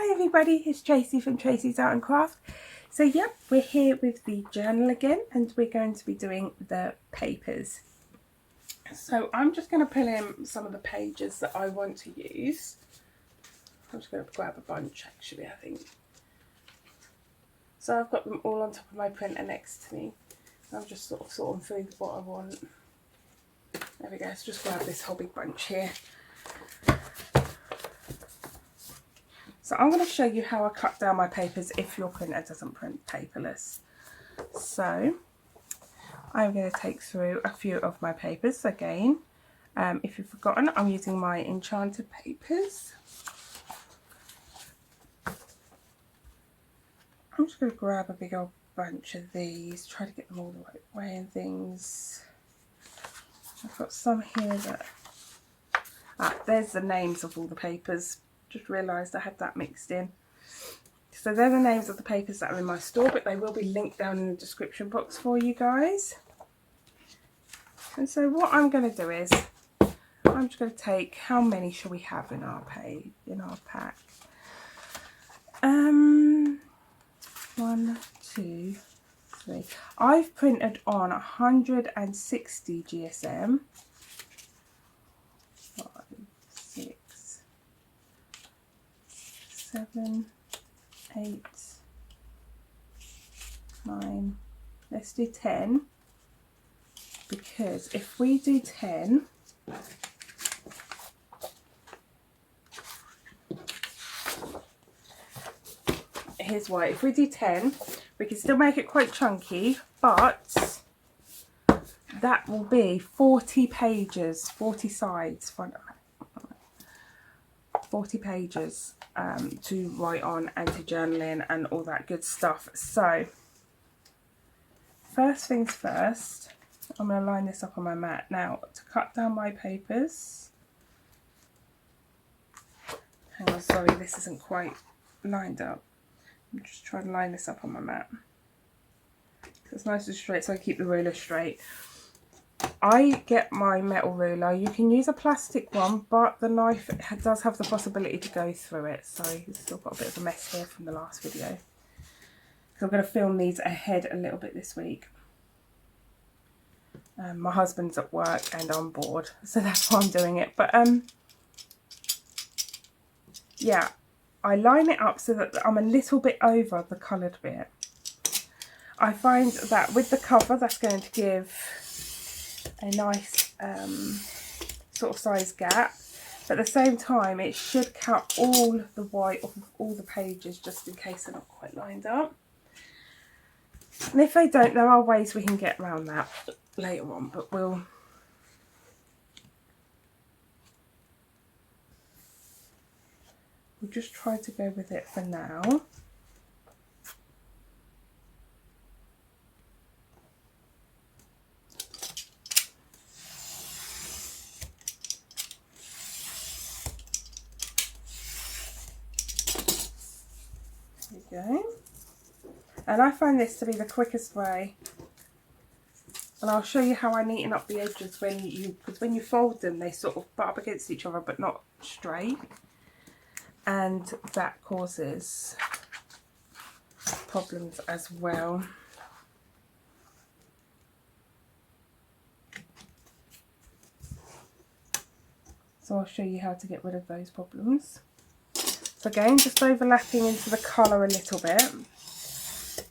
Hi everybody, it's Tracy from Tracy's Art and Craft. So yep, we're here with the journal again and we're going to be doing the papers. So I'm just going to pull in some of the pages that I want to use. I'm just going to grab a bunch actually, I think. So I've got them all on top of my printer next to me. I'm just sort of sorting through what I want. There we go, let's just grab this whole big bunch here. So I'm going to show you how I cut down my papers if your printer doesn't print paperless. So I'm going to take through a few of my papers again. If you've forgotten, I'm using my Enchanted papers. I'm just going to grab a big old bunch of these, try to get them all the right way and things. I've got some here that... there's the names of all the papers. Just realised I had that mixed in. So they're the names of the papers that are in my store, but they will be linked down in the description box for you guys. And so what I'm going to do is, I'm just going to take, how many shall we have in our pack? 1, 2, 3. I've printed on 160 GSM. 5, 6, 7, 8, 9. Let's do 10. Because if we do 10, here's why. If we do 10, we can still make it quite chunky, but that will be 40 pages, 40 sides, 40 pages to write on and to journal in and all that good stuff. So, first things first, I'm going to line this up on my mat. Now, to cut down my papers, hang on, sorry, this isn't quite lined up. I'm just trying to line this up on my mat. It's nice and straight so I keep the ruler straight. I get my metal ruler. You can use a plastic one, but the knife does have the possibility to go through it. So it's still got a bit of a mess here from the last video. So I'm going to film these ahead a little bit this week. My husband's at work and I'm bored, so that's why I'm doing it. But yeah, I line it up so that I'm a little bit over the coloured bit. I find that with the cover, that's going to give a nice sort of size gap. But at the same time, it should cut all the white off of all the pages just in case they're not quite lined up. And if they don't, there are ways we can get around that later on, but we'll just try to go with it for now. There we go. And I find this to be the quickest way. And I'll show you how I neaten up the edges because when you fold them, they sort of butt up against each other, but not straight. And that causes problems as well. So I'll show you how to get rid of those problems. So again, just overlapping into the colour a little bit.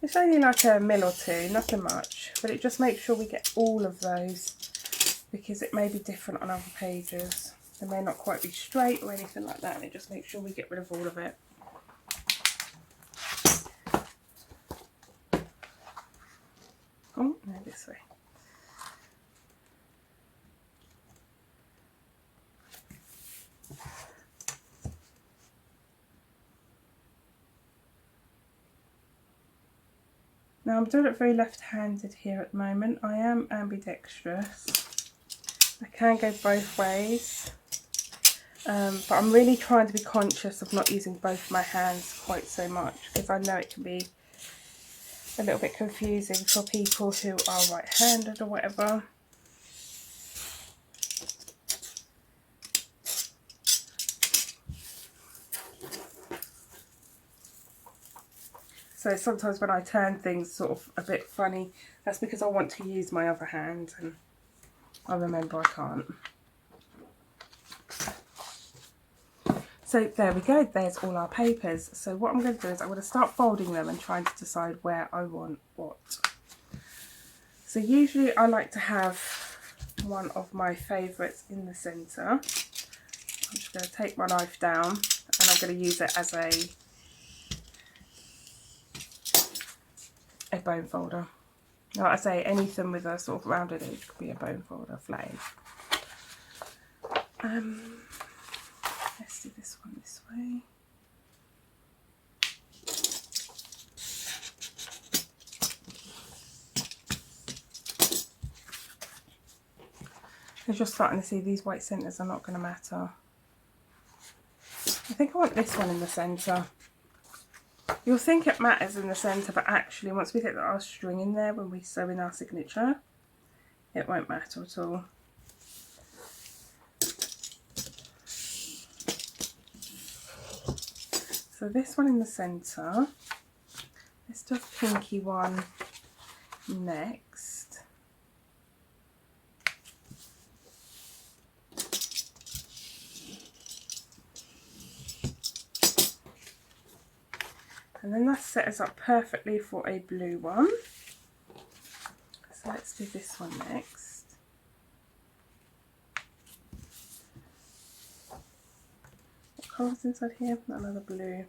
It's only like a mil or two, nothing much, but it just makes sure we get all of those because it may be different on other pages. They may not quite be straight or anything like that, and it just makes sure we get rid of all of it. Oh, no, this way. Now I'm doing it very left-handed here at the moment. I am ambidextrous. I can go both ways. But I'm really trying to be conscious of not using both my hands quite so much because I know it can be a little bit confusing for people who are right-handed or whatever. So sometimes when I turn things sort of a bit funny, that's because I want to use my other hand and I remember I can't. So there we go, there's all our papers. So what I'm going to do is I'm going to start folding them and trying to decide where I want what. So usually I like to have one of my favourites in the centre. I'm just going to take my knife down and I'm going to use it as a bone folder. Like I say, anything with a sort of rounded edge could be a bone folder, flat edge. Let's do this one this way. As you're starting to see, these white centres are not going to matter. I think I want this one in the centre. You'll think it matters in the centre, but actually once we get our string in there, when we sew in our signature, it won't matter at all. So this one in the centre. Let's do a pinky one next. And then that set us up perfectly for a blue one. So let's do this one next. What colour's inside here? Another blue.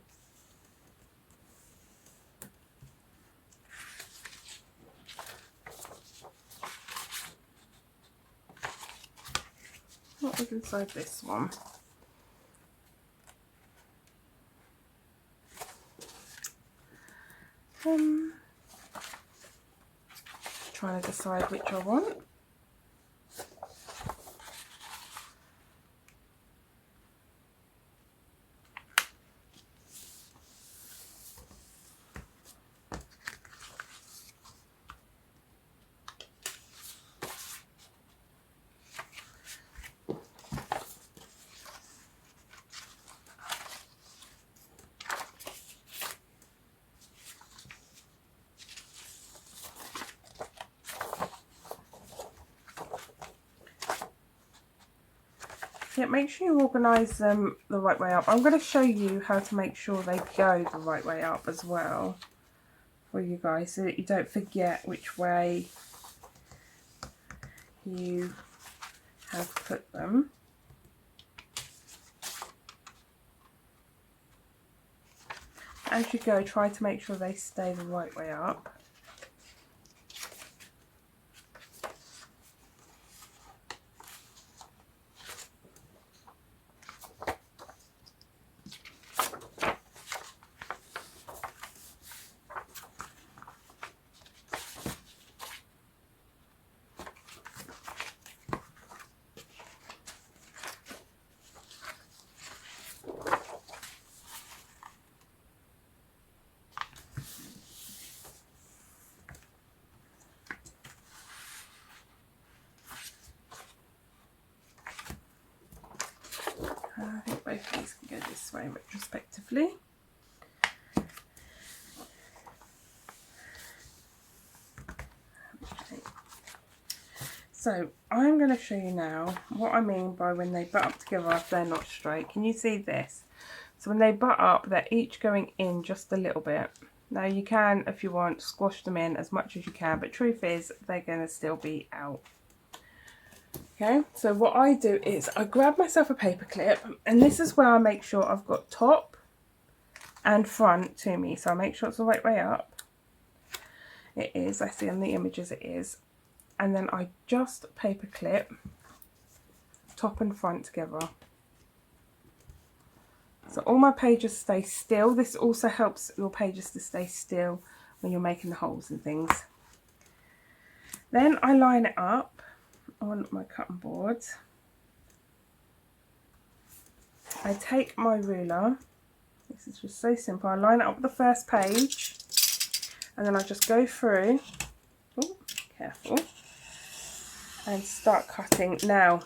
What was inside this one? Trying to decide which I want. Yeah, make sure you organise them the right way up. I'm going to show you how to make sure they go the right way up as well for you guys, so that you don't forget which way you have put them. As you go, try to make sure they stay the right way up. I think both of these can go this way retrospectively. Okay. So I'm going to show you now what I mean by when they butt up together if they're not straight. Can you see this? So when they butt up, they're each going in just a little bit. Now you can, if you want, squash them in as much as you can, but truth is they're going to still be out. Okay, so what I do is I grab myself a paper clip, and this is where I make sure I've got top and front to me. So I make sure it's the right way up. It is, I see on the images it is. And then I just paper clip top and front together. So all my pages stay still. This also helps your pages to stay still when you're making the holes and things. Then I line it up on my cutting board. I take my ruler. This is just so simple. I line it up with the first page and then I just go through, oh, careful, and start cutting. Now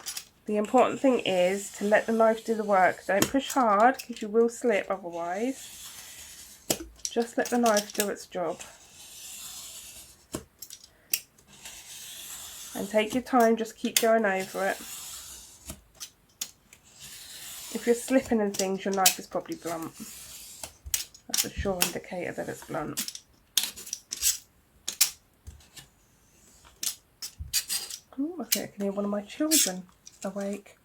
the important thing is to let the knife do the work. Don't push hard because you will slip otherwise. Just let the knife do its job. And take your time, just keep going over it. If you're slipping and things, your knife is probably blunt. That's a sure indicator that it's blunt. Oh, I think I can hear one of my children awake.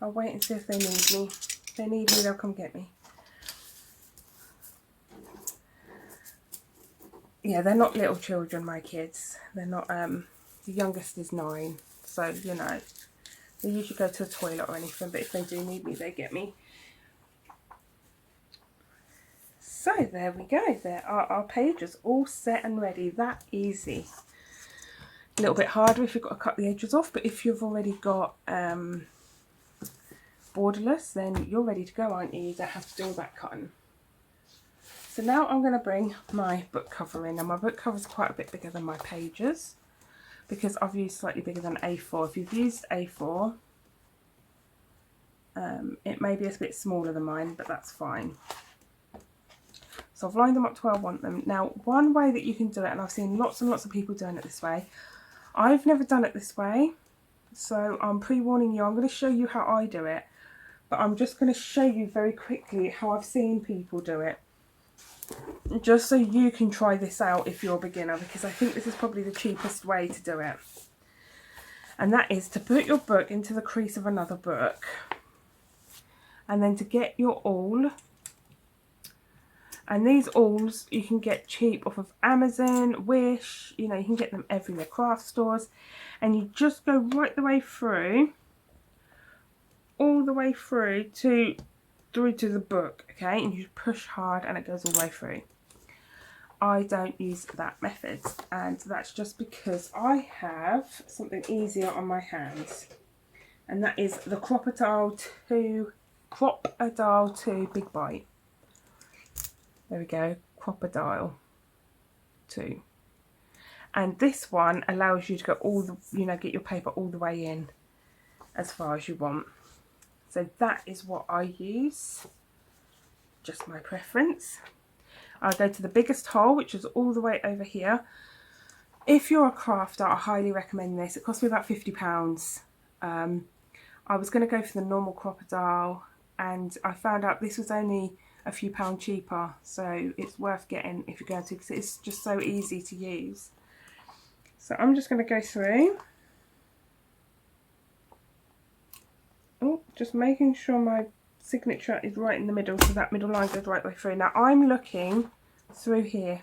I'll wait and see if they need me. If they need me, they'll come get me. Yeah, they're not little children, my kids. They're not, the youngest is 9. So, you know, they usually go to the toilet or anything, but if they do need me, they get me. So, there we go. There are our pages all set and ready. That easy. A little bit harder if you've got to cut the edges off, but if you've already got borderless, then you're ready to go, aren't you? You don't have to do all that cutting. So now I'm going to bring my book cover in. Now my book cover is quite a bit bigger than my pages because I've used slightly bigger than A4. If you've used A4, it may be a bit smaller than mine, but that's fine. So I've lined them up to where I want them. Now one way that you can do it, and I've seen lots and lots of people doing it this way, I've never done it this way, so I'm pre-warning you. I'm going to show you how I do it, but I'm just going to show you very quickly how I've seen people do it, just so you can try this out if you're a beginner, because I think this is probably the cheapest way to do it. And that is to put your book into the crease of another book, and then to get your awl. And these awls you can get cheap off of Amazon, Wish, you know, you can get them everywhere, craft stores. And you just go right the way through, all the way through to the book, okay? And you push hard and it goes all the way through. I don't use that method, and that's just because I have something easier on my hands. And that is the Crop-A-Dile 2 Big Bite. There we go, Crop-A-Dile 2. And this one allows you to go all the, you know, get your paper all the way in as far as you want. So that is what I use, just my preference. I'll go to the biggest hole, which is all the way over here. If you're a crafter, I highly recommend this. It cost me about £50. I was going to go for the normal Crop-A-Dile, and I found out this was only a few pound cheaper, so it's worth getting if you're going to, because it's just so easy to use. So I'm just going to go through, just making sure my signature is right in the middle, so that middle line goes right the way through. Now I'm looking through here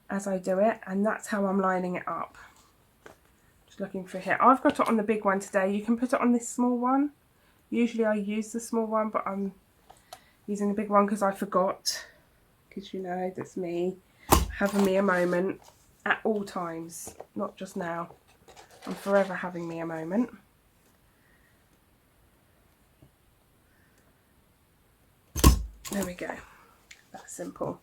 as I do it, and that's how I'm lining it up. Just looking through here. I've got it on the big one today. You can put it on this small one. Usually I use the small one, but I'm using the big one because I forgot. Because you know, that's me having me a moment at all times, not just now. I'm forever having me a moment. There we go. That's simple.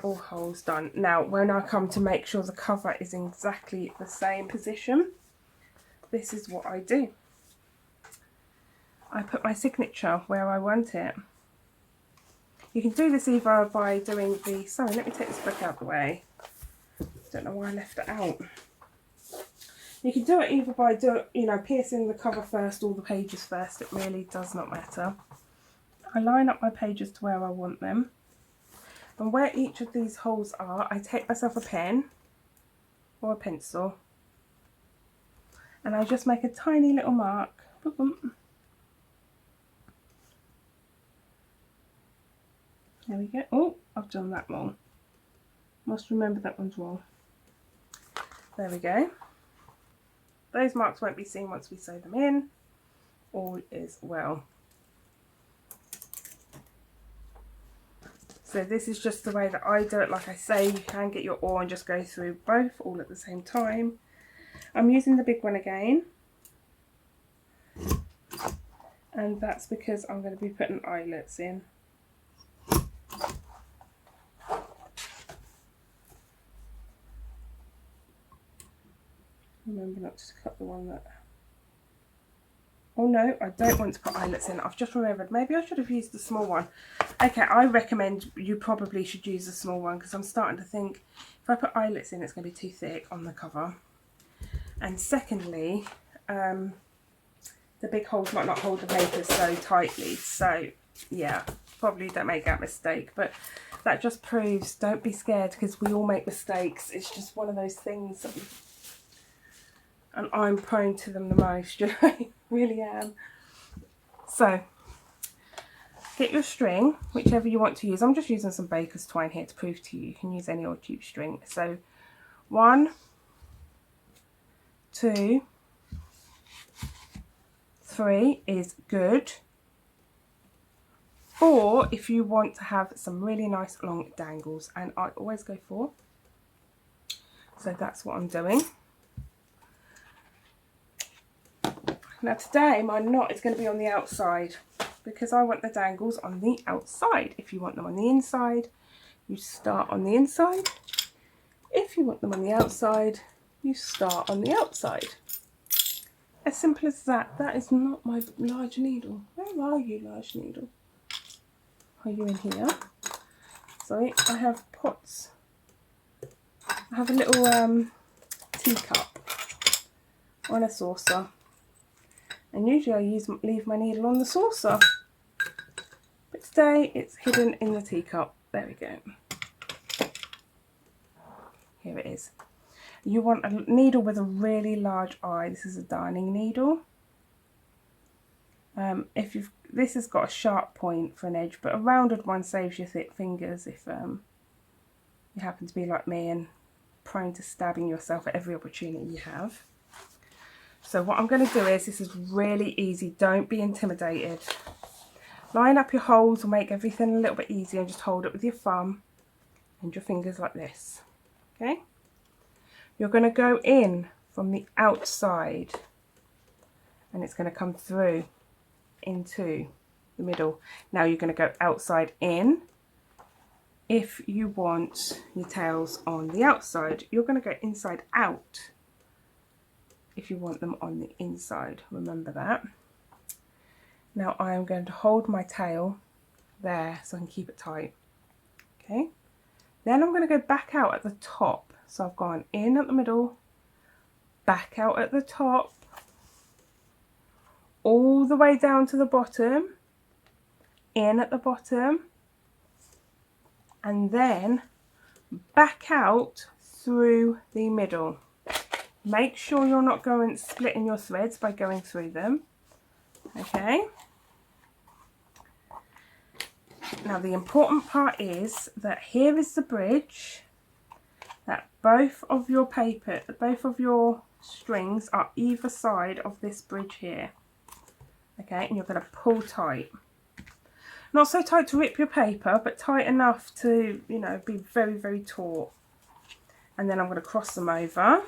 All holes done. Now when I come to make sure the cover is in exactly the same position, this is what I do. I put my signature where I want it. You can do this either by doing the, sorry, let me take this book out of the way. Don't know why I left it out. You can do it either by piercing the cover first or the pages first. It really does not matter. I line up my pages to where I want them. And where each of these holes are, I take myself a pen or a pencil, and I just make a tiny little mark. Boop, boop. There we go. Oh, I've done that wrong. Must remember that one's wrong. There we go. Those marks won't be seen once we sew them in. All is well. So this is just the way that I do it. Like I say, you can get your awl and just go through both all at the same time. I'm using the big one again. And that's because I'm going to be putting eyelets in. Remember not to cut the one that Oh no, I don't want to put eyelets in. I've just remembered. Maybe I should have used the small one. Okay, I recommend you probably should use the small one because I'm starting to think if I put eyelets in, it's going to be too thick on the cover. And secondly, the big holes might not hold the paper so tightly. So yeah, probably don't make that mistake. But that just proves, don't be scared because we all make mistakes. It's just one of those things that and I'm prone to them the most, you know, I really am. So, get your string, whichever you want to use. I'm just using some baker's twine here to prove to you. You can use any old cheap string. So, 1, 2, 3 is good. 4 if you want to have some really nice long dangles, and I always go 4. So that's what I'm doing. Now today my knot is going to be on the outside because I want the dangles on the outside. If you want them on the inside, you start on the inside. If you want them on the outside, you start on the outside. As simple as that. That is not my large needle. Where are you, large needle? Are you in here? Sorry, I have pots. I have a little teacup on a saucer. And usually I leave my needle on the saucer. But today it's hidden in the teacup. There we go. Here it is. You want a needle with a really large eye. This is a darning needle. This has got a sharp point for an edge, but a rounded one saves your thick fingers if you happen to be like me and prone to stabbing yourself at every opportunity you have. So what I'm going to do is, this is really easy, don't be intimidated. Line up your holes will make everything a little bit easier, and just hold it with your thumb and your fingers like this. Okay? You're going to go in from the outside and it's going to come through into the middle. Now you're going to go outside in. If you want your tails on the outside, you're going to go inside out if you want them on the inside. Remember that. Now I am going to hold my tail there so I can keep it tight. Okay. Then I'm going to go back out at the top. So I've gone in at the middle, back out at the top, all the way down to the bottom, in at the bottom, and then back out through the middle. Make sure you're not splitting your threads by going through them. Okay. Now the important part is that here is the bridge, that both of your strings are either side of this bridge here. Okay, and you're going to pull tight. Not so tight to rip your paper, but tight enough to, you know, be very, very taut. And then I'm going to cross them over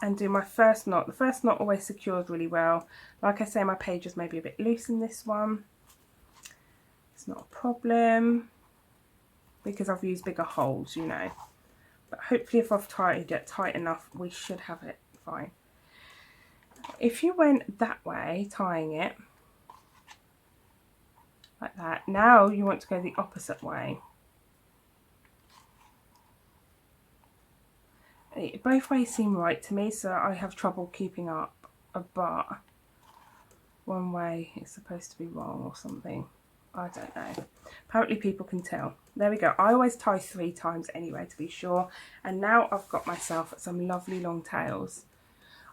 and do my first knot. The first knot always secures really well. Like I say, my pages may be a bit loose in this one. It's not a problem because I've used bigger holes, you know. But hopefully if I've tied it tight enough, we should have it fine. If you went that way, tying it like that, now you want to go the opposite way. Both ways seem right to me, so I have trouble keeping up, but one way is supposed to be wrong or something. I don't know. Apparently people can tell. There we go. I always tie 3 times anyway to be sure. And now I've got myself some lovely long tails.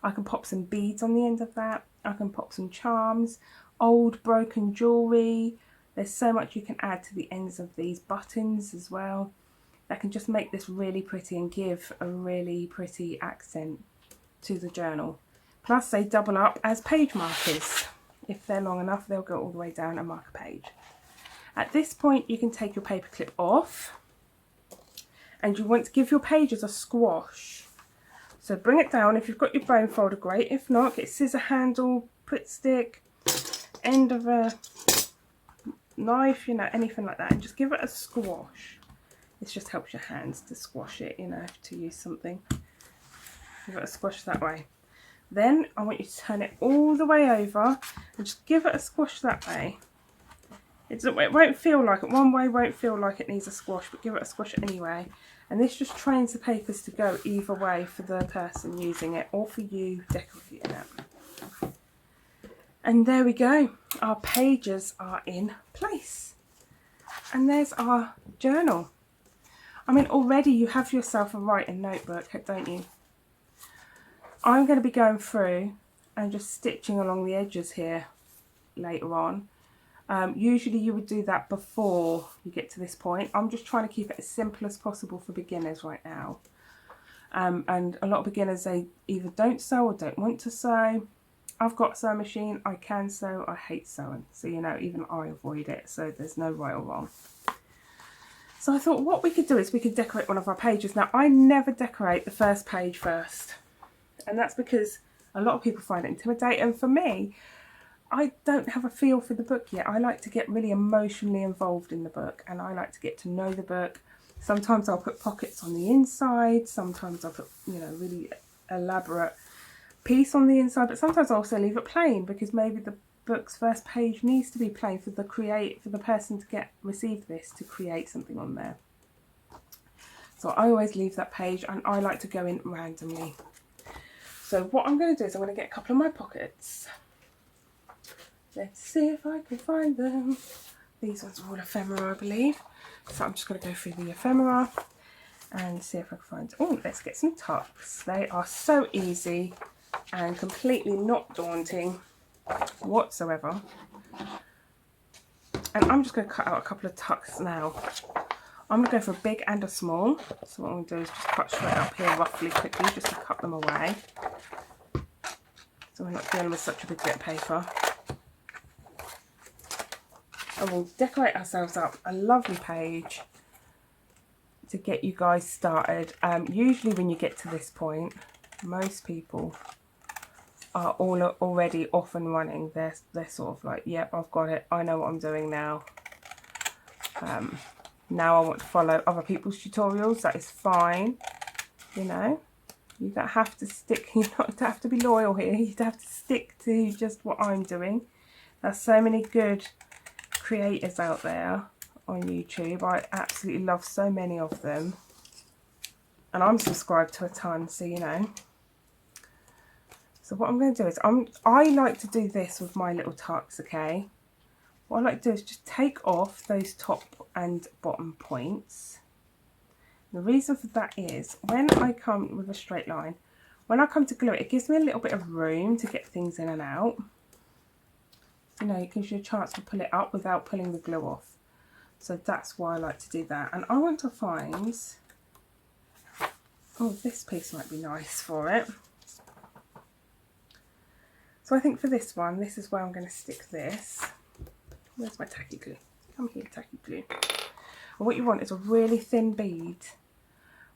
I can pop some beads on the end of that. I can pop some charms, old broken jewellery. There's so much you can add to the ends of these buttons as well. That can just make this really pretty and give a really pretty accent to the journal. Plus they double up as page markers. If they're long enough, they'll go all the way down and mark a page. At this point, you can take your paper clip off and you want to give your pages a squash. So bring it down. If you've got your bone folder, great. If not, get a scissor handle, Pritt stick, end of a knife, you know, anything like that, and just give it a squash. This just helps your hands to squash it, you know, to use something. Give it a squash that way. Then I want you to turn it all the way over and just give it a squash that way. It won't feel like it, one way won't feel like it needs a squash, but give it a squash anyway. And this just trains the papers to go either way for the person using it or for you decorating it. And there we go, our pages are in place. And there's our journal. I mean, already you have yourself a writing notebook, don't you? I'm going to be going through and just stitching along the edges here later on. Usually you would do that before you get to this point. I'm just trying to keep it as simple as possible for beginners right now. And a lot of beginners, they either don't sew or don't want to sew. I've got a sewing machine, I can sew, I hate sewing. So, you know, even I avoid it, so there's no right or wrong. So I thought what we could do is we could decorate one of our pages. Now, I never decorate the first page first. And that's because a lot of people find it intimidating. And for me, I don't have a feel for the book yet. I like to get really emotionally involved in the book, and I like to get to know the book. Sometimes I'll put pockets on the inside, sometimes I'll put, you know, really elaborate piece on the inside, but sometimes I also leave it plain because maybe the book's first page needs to be plain for the person to receive this, to create something on there. So I always leave that page, and I like to go in randomly. So what I'm going to do is I'm going to get a couple of my pockets. Let's see if I can find them. These ones are all ephemera, I believe. So I'm just going to go through the ephemera and see if I can find... Oh, let's get some tucks. They are so easy and completely not daunting whatsoever. And I'm just going to cut out a couple of tucks now. I'm going to go for a big and a small. So what I'm going to do is just cut straight up here roughly, quickly, just to cut them away. So we're not dealing with such a big bit of paper. And we'll decorate ourselves up a lovely page to get you guys started. Usually when you get to this point, most people are already off and running. They're sort of like, yep, I've got it. I know what I'm doing now. Now I want to follow other people's tutorials. That is fine. You know, you don't have to stick, you don't have to be loyal here. You don't have to stick to just what I'm doing. There's so many good creators out there on YouTube. I absolutely love so many of them. And I'm subscribed to a ton, so you know. So what I'm going to do is, I like to do this with my little tucks, okay? What I like to do is just take off those top and bottom points. The reason for that is, when I come with a straight line, when I come to glue it, it gives me a little bit of room to get things in and out. You know, it gives you a chance to pull it up without pulling the glue off. So that's why I like to do that. And I want to find, oh, this piece might be nice for it. So I think for this one, this is where I'm going to stick this. Where's my tacky glue? Come here, tacky glue. And what you want is a really thin bead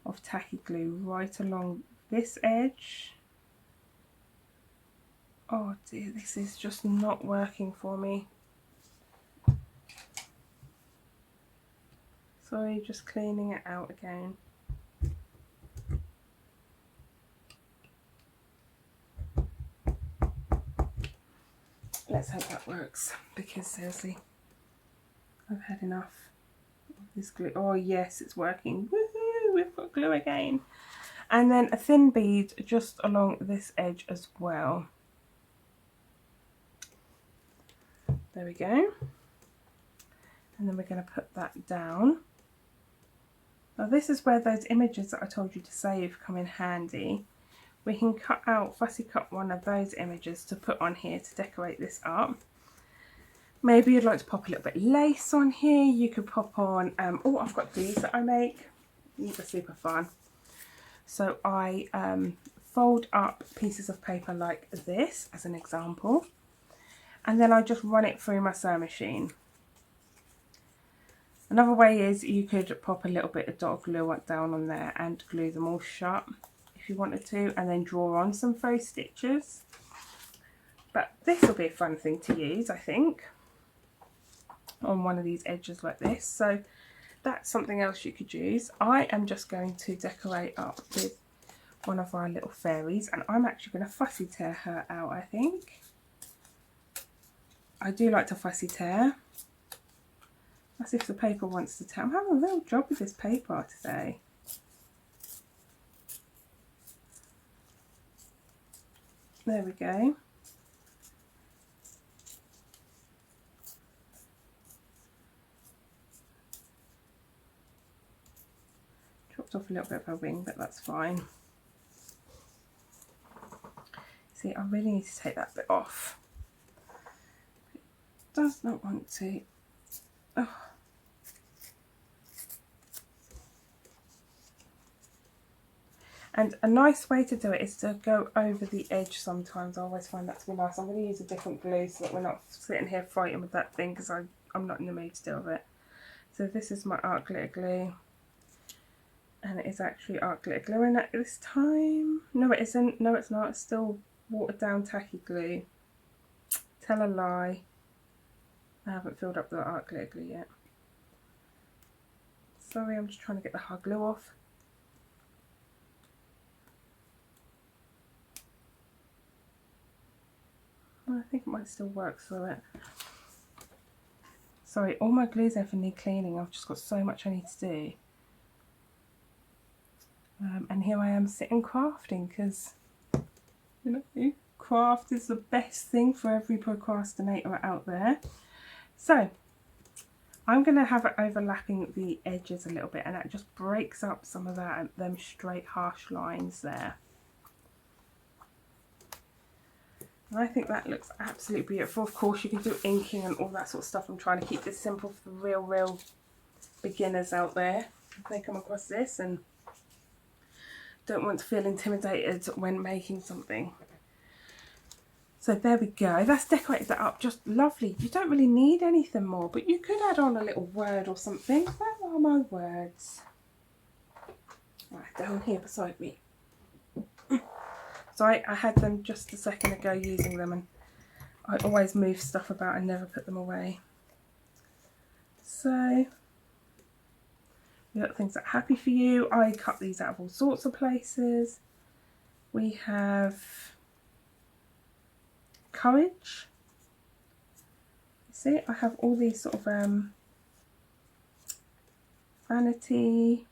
of tacky glue right along this edge. Oh dear, this is just not working for me. Sorry, just cleaning it out again. Let's hope that works, because seriously, I've had enough of this glue. Oh yes, it's working. Woohoo, we've got glue again. And then a thin bead just along this edge as well. There we go. And then we're going to put that down. Now this is where those images that I told you to save come in handy. We can fussy cut one of those images to put on here to decorate this up. Maybe you'd like to pop a little bit of lace on here. You could pop on, oh, I've got these that I make. These are super fun. So I fold up pieces of paper like this as an example. And then I just run it through my sewing machine. Another way is you could pop a little bit of dot glue down on there and glue them all shut if you wanted to, and then draw on some faux stitches. But this will be a fun thing to use, I think, on one of these edges like this. So that's something else you could use. I am just going to decorate up with one of our little fairies, and I'm actually going to fussy tear her out, I think. I do like to fussy tear. As if the paper wants to tear. I'm having a real job with this paper today. There we go. Chopped off a little bit of her wing, but that's fine. See, I really need to take that bit off. It does not want to. Oh. And a nice way to do it is to go over the edge sometimes. I always find that to be nice. I'm going to use a different glue so that we're not sitting here fighting with that thing, because I'm not in the mood to deal with it. So this is my art glitter glue. And it is actually art glitter glue in it this time. No, it isn't. No, it's not. It's still watered down tacky glue. Tell a lie. I haven't filled up the art glitter glue yet. Sorry, I'm just trying to get the hard glue off. I think it might still work through it. Sorry, all my glues ever need cleaning. I've just got so much I need to do. And here I am sitting crafting, because, you know, craft is the best thing for every procrastinator out there. So, I'm going to have it overlapping the edges a little bit, and that just breaks up some of them straight harsh lines there. And I think that looks absolutely beautiful. Of course, you can do inking and all that sort of stuff. I'm trying to keep this simple for the real beginners out there. If they come across this and don't want to feel intimidated when making something. So there we go. That's decorated that up just lovely. You don't really need anything more, but you could add on a little word or something. Where are my words? Right, down here beside me. So I had them just a second ago using them, and I always move stuff about and never put them away. So we got things like happy for you. I cut these out of all sorts of places. We have courage. See, I have all these sort of vanity.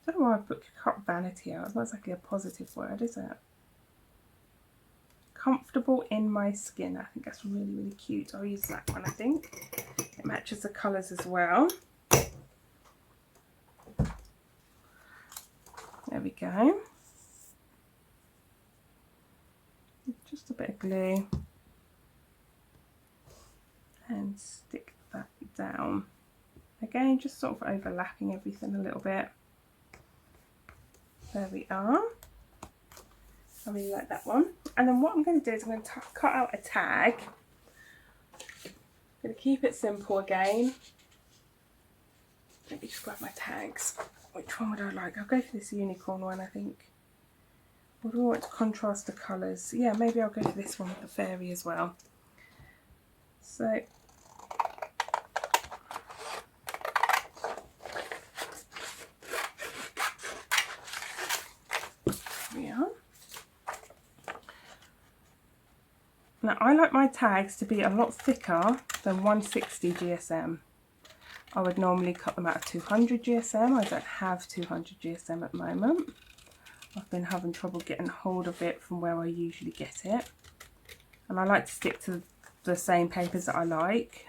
I don't know why I cut vanity out. It's not exactly a positive word, is it? Comfortable in my skin. I think that's really cute. I'll use that one, I think. It matches the colours as well. There we go. Just a bit of glue. And stick that down. Again, just sort of overlapping everything a little bit. There we are. I really like that one. And then what I'm going to do is I'm going to cut out a tag. I'm going to keep it simple again. Let me just grab my tags. Which one would I like? I'll go for this unicorn one, I think. Or do I want to contrast the colours? Yeah, maybe I'll go for this one with the fairy as well. So now, I like my tags to be a lot thicker than 160 GSM. I would normally cut them out of 200 GSM. I don't have 200 GSM at the moment. I've been having trouble getting hold of it from where I usually get it. And I like to stick to the same papers that I like.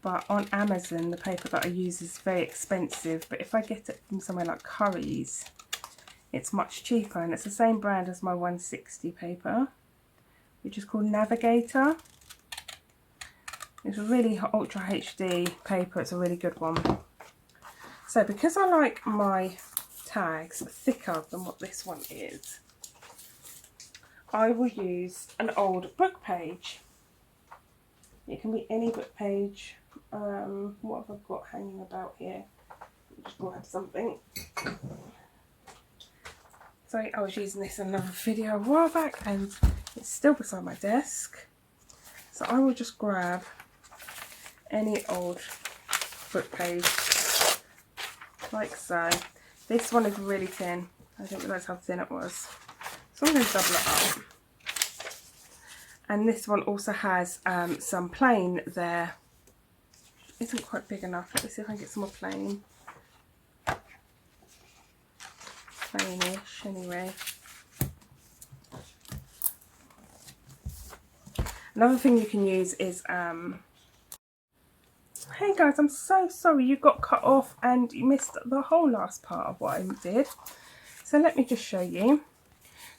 But on Amazon, the paper that I use is very expensive. But if I get it from somewhere like Curry's, it's much cheaper. And it's the same brand as my 160 paper, which is called Navigator. It's a really ultra HD paper. It's a really good one. So because I like my tags thicker than what this one is, I will use an old book page. It can be any book page. What have I got hanging about here? Just grab something. Sorry, I was using this in another video a while back and it's still beside my desk. So I will just grab any old book page, like so. This one is really thin. I didn't realise how thin it was. So I'm going to double it up. And this one also has some plain there. Isn't quite big enough. Let me see if I can get some more plain. Plainish anyway. Another thing you can use is hey guys, I'm so sorry you got cut off and you missed the whole last part of what I did. So let me just show you.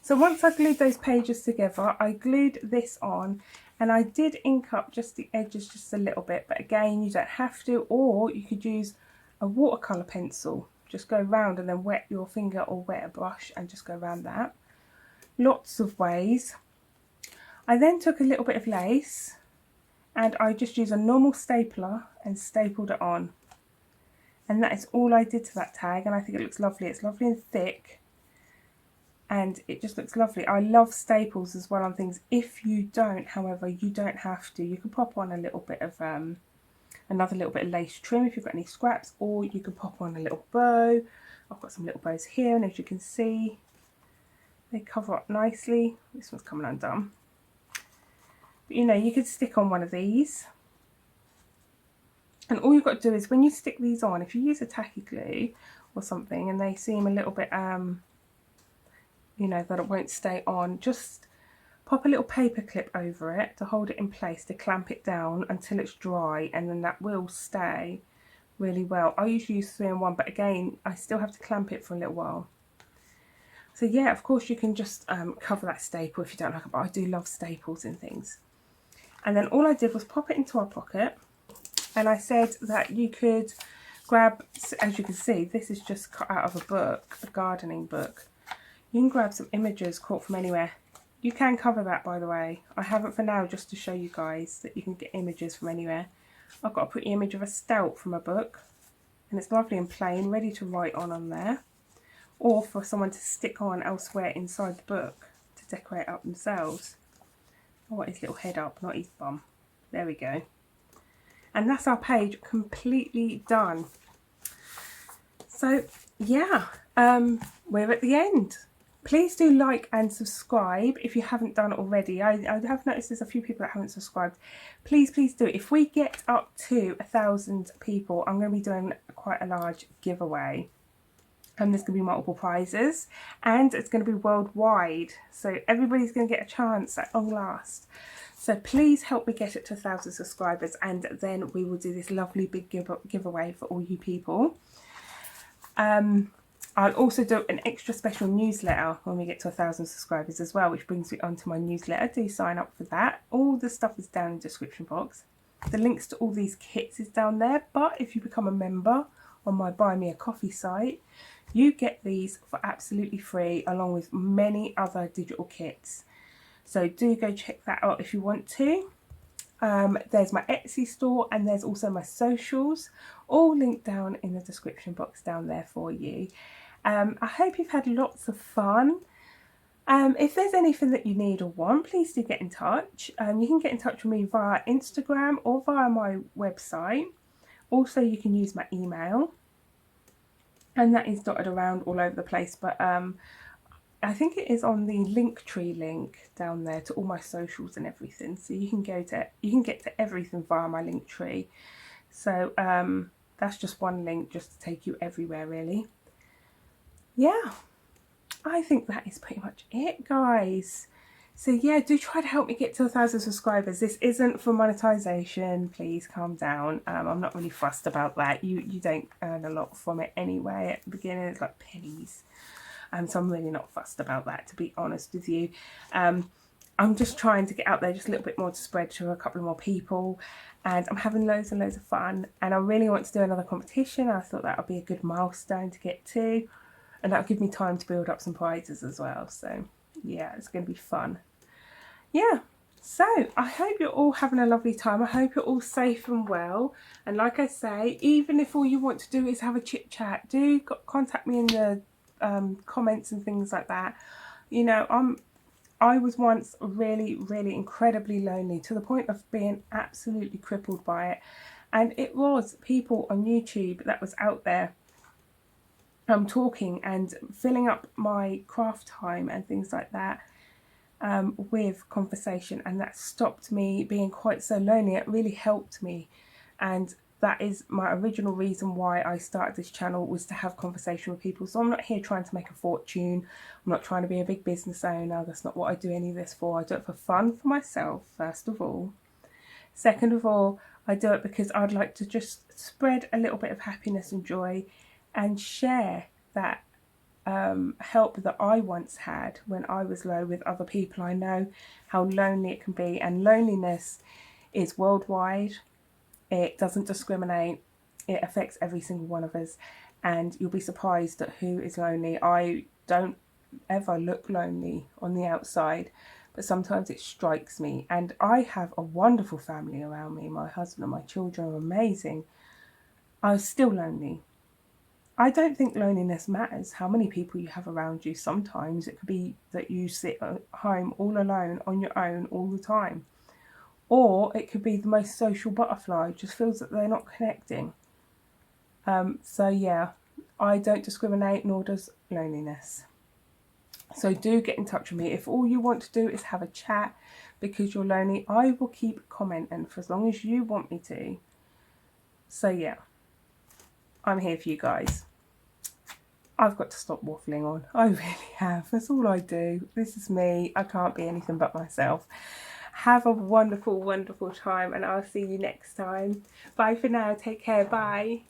So once I glued those pages together, I glued this on, and I did ink up just the edges just a little bit, but again, you don't have to, or you could use a watercolour pencil. Just go round and then wet your finger or wet a brush and just go around that. Lots of ways. I then took a little bit of lace and I just used a normal stapler and stapled it on. And that is all I did to that tag, and I think it looks lovely. It's lovely and thick and it just looks lovely. I love staples as well on things. If you don't, however, you don't have to. You can pop on a little bit of another little bit of lace trim if you've got any scraps, or you can pop on a little bow. I've got some little bows here, and as you can see, they cover up nicely. This one's coming undone. But you know, you could stick on one of these, and all you've got to do is when you stick these on, if you use a tacky glue or something and they seem a little bit you know, that it won't stay on, just pop a little paper clip over it to hold it in place, to clamp it down until it's dry, and then that will stay really well. I usually use 3-in-1, but again, I still have to clamp it for a little while. So yeah, of course you can just cover that staple if you don't like it, but I do love staples in things. And then all I did was pop it into our pocket, and I said that you could grab, as you can see, this is just cut out of a book, a gardening book. You can grab some images caught from anywhere. You can cover that, by the way. I haven't for now, just to show you guys that you can get images from anywhere. I've got a pretty image of a stout from a book, and it's lovely and plain, ready to write on there, or for someone to stick on elsewhere inside the book to decorate up themselves. I want his little head up, not his bum. There we go. And that's our page completely done. So yeah, we're at the end. Please do like and subscribe if you haven't done it already. I have noticed there's a few people that haven't subscribed. Please do. If we get up to 1,000 people, I'm going to be doing quite a large giveaway. And there's going to be multiple prizes, and it's going to be worldwide. So everybody's going to get a chance at long last. So please help me get it to 1,000 subscribers, and then we will do this lovely big giveaway for all you people. I'll also do an extra special newsletter when we get to 1,000 subscribers as well, which brings me onto my newsletter. Do sign up for that. All the stuff is down in the description box. The links to all these kits is down there, but if you become a member on my Buy Me a Coffee site, you get these for absolutely free, along with many other digital kits. So do go check that out if you want to. There's my Etsy store, and there's also my socials, all linked down in the description box down there for you. I hope you've had lots of fun. If there's anything that you need or want, please do get in touch. You can get in touch with me via Instagram or via my website. Also, you can use my email, and that is dotted around all over the place, but I think it is on the Linktree link down there to all my socials and everything. So you can get to everything via my Linktree. So that's just one link just to take you everywhere, really. Yeah, I think that is pretty much it, guys. So yeah, do try to help me get to 1,000 subscribers. This isn't for monetization. Please calm down. I'm not really fussed about that. You don't earn a lot from it anyway. At the beginning, it's like pennies. So I'm really not fussed about that, to be honest with you. I'm just trying to get out there just a little bit more to spread to a couple of more people, and I'm having loads and loads of fun, and I really want to do another competition. I thought that would be a good milestone to get to, and that would give me time to build up some prizes as well. So yeah, it's going to be fun. Yeah, so I hope you're all having a lovely time. I hope you're all safe and well, and like I say, even if all you want to do is have a chit chat, do contact me in the comments and things like that. You know, I was once really incredibly lonely, to the point of being absolutely crippled by it, And it was people on YouTube that was out there talking and filling up my craft time and things like that with conversation, and that stopped me being quite so lonely. It really helped me, and that is my original reason why I started this channel, was to have conversation with people. So I'm not here trying to make a fortune. I'm not trying to be a big business owner. That's not what I do any of this for. I do it for fun for myself, first of all. Second of all, I do it because I'd like to just spread a little bit of happiness and joy and share that help that I once had when I was low with other people. I know how lonely it can be, and loneliness is worldwide. It doesn't discriminate. It affects every single one of us, and you'll be surprised at who is lonely. I don't ever look lonely on the outside, but sometimes it strikes me, and I have a wonderful family around me. My husband and my children are amazing. I'm still lonely. I don't think loneliness matters how many people you have around you. Sometimes it could be that you sit at home all alone on your own all the time. Or it could be the most social butterfly, just feels that they're not connecting. So yeah, I don't discriminate, nor does loneliness. So do get in touch with me. If all you want to do is have a chat because you're lonely, I will keep commenting for as long as you want me to. So yeah, I'm here for you guys. I've got to stop waffling on. I really have. That's all I do. This is me. I can't be anything but myself. Have a wonderful, wonderful time, and I'll see you next time. Bye for now. Take care. Bye.